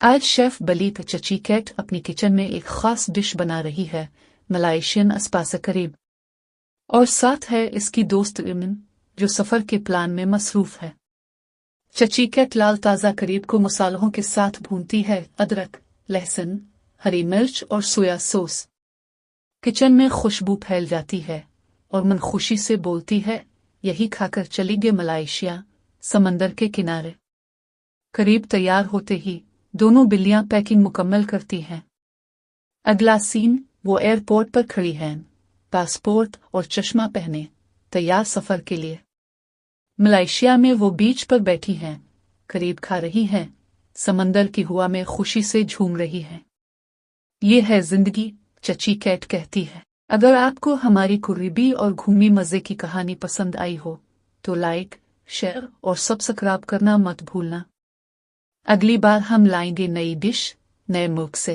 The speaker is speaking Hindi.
आज शेफ बलीत चची कैट अपनी किचन में एक खास डिश बना रही है, मलाइशियन अस्पासा करीब। और साथ है इसकी दोस्त इमिन, जो सफर के प्लान में मसरूफ है। चची कैट लाल ताज़ा करीब को मसालों के साथ भूनती है, अदरक, लहसुन, हरी मिर्च और सोया सॉस। किचन में खुशबू फैल जाती है और मन खुशी से बोलती है, यही खाकर चली गए मलाइशिया, समंदर के किनारे। करीब तैयार होते ही दोनों बिल्लियां पैकिंग मुकम्मल करती हैं। अगला सीन, वो एयरपोर्ट पर खड़ी हैं, पासपोर्ट और चश्मा पहने, तैयार सफर के लिए। मलेशिया में वो बीच पर बैठी हैं, करीब खा रही हैं, समंदर की हवा में खुशी से झूम रही हैं। ये है जिंदगी, चची कैट कहती है। अगर आपको हमारी कुरीबी और घूमी मजे की कहानी पसंद आई हो तो लाइक, शेयर और सब्सक्राइब करना मत भूलना। अगली बार हम लाएंगे नई डिश, नए मुल्क से।